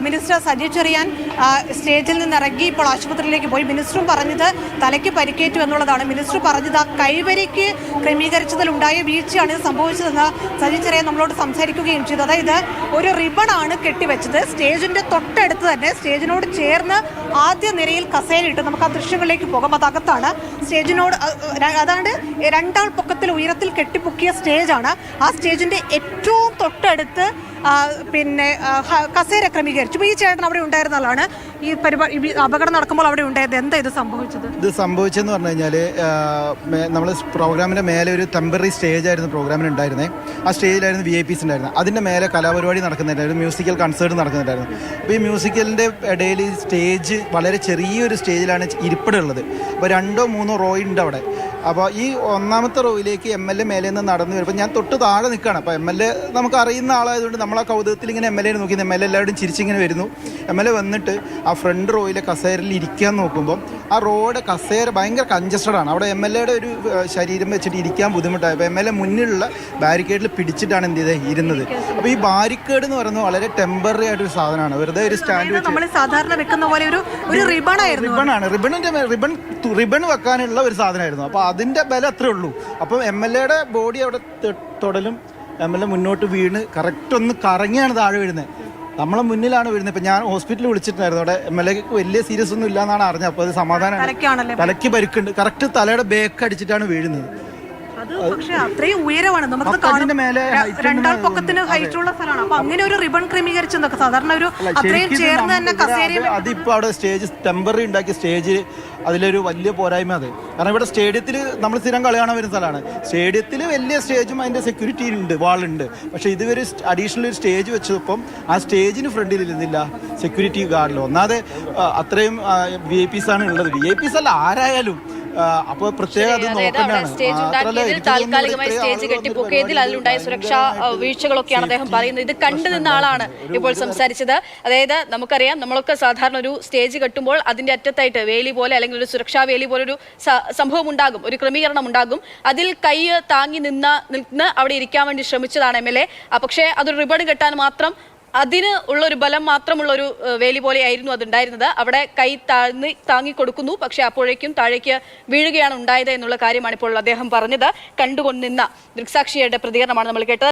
Minister Saji Cherian സ്റ്റേജിൽ നിന്ന് ഇറങ്ങി ഇപ്പോൾ ആശുപത്രിയിലേക്ക് പോയി. മിനിസ്റ്ററും പറഞ്ഞത് തലയ്ക്ക് പരിക്കേറ്റു എന്നുള്ളതാണ്. മിനിസ്റ്റർ പറഞ്ഞത് ആ കൈവരിക്ക് ക്രമീകരിച്ചതിലുണ്ടായ വീഴ്ചയാണ് ഇത് സംഭവിച്ചതെന്ന് സജി ചെറിയാൻ നമ്മളോട് സംസാരിക്കുകയും ചെയ്തു. അതായത് ഒരു റിബണാണ് കെട്ടിവെച്ചത്. സ്റ്റേജിന്റെ തൊട്ടടുത്ത് തന്നെ സ്റ്റേജിനോട് ചേർന്ന് ആദ്യ നിരയിൽ കസേരയിട്ട് നമുക്ക് ആ ദൃശ്യങ്ങളിലേക്ക് പോകാം. അതകത്താണ് സ്റ്റേജിനോട്, അതാണ്ട് 2 ആൾ പൊക്കത്തിൽ ഉയരത്തിൽ കെട്ടിപ്പൊക്കിയ സ്റ്റേജാണ്. ആ സ്റ്റേജിന്റെ ഏറ്റവും തൊട്ടടുത്ത് പിന്നെ കസേര ക്രമീകരിച്ചു. ഈ ചേട്ടൻ അവിടെ ഉണ്ടായിരുന്ന ആളാണ്. ഈ അപകടം നടക്കുമ്പോൾ അവിടെ ഉണ്ടായത്. എന്താ ഇത് സംഭവിച്ചത്? ഇത് സംഭവിച്ചെന്ന് പറഞ്ഞു കഴിഞ്ഞാൽ നമ്മൾ പ്രോഗ്രാമിൻ്റെ മേലെ ഒരു ടെമ്പററി സ്റ്റേജ് ആയിരുന്നു പ്രോഗ്രാമിന് ഉണ്ടായിരുന്നത്. ആ സ്റ്റേജിലായിരുന്നു VIPs ഉണ്ടായിരുന്നത്. അതിൻ്റെ മേലെ കലാപരിപാടി നടക്കുന്നുണ്ടായിരുന്നു, മ്യൂസിക്കൽ കൺസേർട്ട് നടക്കുന്നുണ്ടായിരുന്നു. അപ്പോൾ ഈ മ്യൂസിക്കലിൻ്റെ ഇടയിൽ സ്റ്റേജ് വളരെ ചെറിയൊരു സ്റ്റേജിലാണ് ഇരിപ്പിടുള്ളത്. അപ്പോൾ 2 or 3 റോ ഉണ്ട് അവിടെ. അപ്പോൾ ഈ 1ാമത്തെ റോയിലേക്ക് MLA മേലെ നിന്ന് നടന്നു വരുമ്പോൾ ഞാൻ തൊട്ട് താഴെ നിൽക്കുകയാണ്. അപ്പോൾ MLA നമുക്ക് അറിയുന്ന ആളായതുകൊണ്ട് നമ്മൾ ആ കൗതുകത്തിൽ ഇങ്ങനെ MLA നോക്കി. MLA എല്ലാവരും ചിരിച്ചിങ്ങനെ വരുന്നു. MLA വന്നിട്ട് ആ ഫ്രണ്ട് റോയിലെ കസേരയിൽ ഇരിക്കാൻ നോക്കുമ്പോൾ ആ റോയുടെ കസേര ഭയങ്കര കൺജസ്റ്റഡ് ആണ്. അവിടെ MLAയുടെ ഒരു ശരീരം വെച്ചിട്ട് ഇരിക്കാൻ ബുദ്ധിമുട്ടായി. അപ്പോൾ MLA മുന്നിലുള്ള ബാരിക്കേഡിൽ പിടിച്ചിട്ടാണ് എന്ത് ചെയ്തത് ഇരുന്നത്. അപ്പോൾ ഈ ബാരിക്കേഡ് എന്ന് പറയുന്നത് വളരെ ടെമ്പററി ആയിട്ടൊരു സാധനമാണ്. വെറുതെ ഒരു സ്റ്റാൻഡ് വെച്ച് സാധാരണ വെക്കുന്ന പോലെ ഒരു റിബണാണ്. റിബൺ വെക്കാനുള്ള ഒരു സാധനമായിരുന്നു. അപ്പോൾ അതിൻ്റെ ബലം അത്രേ ഉള്ളൂ. അപ്പം MLAയുടെ ബോഡി അവിടെ തൊടലും MLA മുന്നോട്ട് വീണ് കറക്റ്റ് ഒന്ന് കറങ്ങിയാണ് താഴെ വീഴുന്നത്. നമ്മളെ മുന്നിലാണ് വീഴുന്നത്. ഇപ്പം ഞാൻ ഹോസ്പിറ്റലിൽ വിളിച്ചിട്ടുണ്ടായിരുന്നു. അവിടെ MLAക്ക് വലിയ സീരിയസ് ഒന്നും ഇല്ലാന്നാണ് അറിഞ്ഞത്. അപ്പോൾ അത് സമാധാനമാണ്. തലയ്ക്ക് പരിക്കുണ്ട്. കറക്റ്റ് തലയുടെ ബേക്ക് അടിച്ചിട്ടാണ് വീഴുന്നത്. പക്ഷേ അത്രയും ഉയരമാണ്. നമുക്ക് 2 ആൾ പൊക്കത്തിന് ഹൈറ്റുള്ള സ്ഥലമാണ്. അപ്പൊ അങ്ങനെ ഒരു റിബൺ ക്രമീകരിച്ചെന്നൊക്കെ സാധാരണ ഒരു അത്രയും ചേർന്ന് തന്നെ കസേരയും. അതിപ്പോ അവിടെ സ്റ്റേജ് ടെമ്പററി ഉണ്ടാക്കിയ സ്റ്റേജ് അതിലൊരു വലിയ പോരായ്മ അത്. കാരണം ഇവിടെ സ്റ്റേഡിയത്തിൽ നമ്മൾ സ്ഥിരം കളി കാണാൻ വരുന്ന സ്ഥലമാണ്. സ്റ്റേഡിയത്തിൽ വലിയ സ്റ്റേജും അതിൻ്റെ സെക്യൂരിറ്റി ഉണ്ട്, വാളുണ്ട്. പക്ഷേ ഇതുവരെ അഡീഷണൽ ഒരു സ്റ്റേജ് വെച്ചപ്പം ആ സ്റ്റേജിന് ഫ്രണ്ടിൽ ഇരുന്നില്ല സെക്യൂരിറ്റി ഗാർഡിൽ. ഒന്നാതെ അത്രയും VIPs ആണ് ഉള്ളത്. VIPs അല്ല ആരായാലും. അപ്പോൾ പ്രത്യേകം അത് നോക്കേണ്ടതാണ്. താൽക്കാലികമായി സ്റ്റേജ് കെട്ടിപ്പൊക്കിയതിൽ അതിലുണ്ടായ സുരക്ഷാ വീഴ്ചകളൊക്കെയാണ് അദ്ദേഹം പറയുന്നത്. ഇത് കണ്ടു നിന്ന ആളാണ് ഇപ്പോൾ സംസാരിച്ചത്. അതായത് നമുക്കറിയാം, നമ്മളൊക്കെ സാധാരണ ഒരു സ്റ്റേജ് കെട്ടുമ്പോൾ അതിന്റെ അറ്റത്തായിട്ട് വേലി പോലെ അല്ലെങ്കിൽ ഒരു സുരക്ഷാ വേലി പോലെ ഒരു സംഭവം ഉണ്ടാകും, ഒരു ക്രമീകരണം ഉണ്ടാകും. അതിൽ കൈ താങ്ങി നിന്ന് അവിടെ ഇരിക്കാൻ വേണ്ടി ശ്രമിച്ചതാണ് MLA. പക്ഷേ അതൊരു റിബൺ കെട്ടാൻ മാത്രം അതിന് ഉള്ളൊരു ബലം മാത്രമുള്ളൊരു വേലി പോലെയായിരുന്നു അതുണ്ടായിരുന്നത്. അവിടെ കൈ താങ്ങി കൊടുക്കുന്നു, പക്ഷെ അപ്പോഴേക്കും താഴേക്ക് വീഴുകയാണ് ഉണ്ടായത് എന്നുള്ള കാര്യമാണ് ഇപ്പോൾ അദ്ദേഹം പറഞ്ഞത്. കണ്ടുകൊണ്ടിരുന്ന ദൃക്സാക്ഷിയുടെ പ്രതികരണമാണ് നമ്മൾ കേട്ടത്.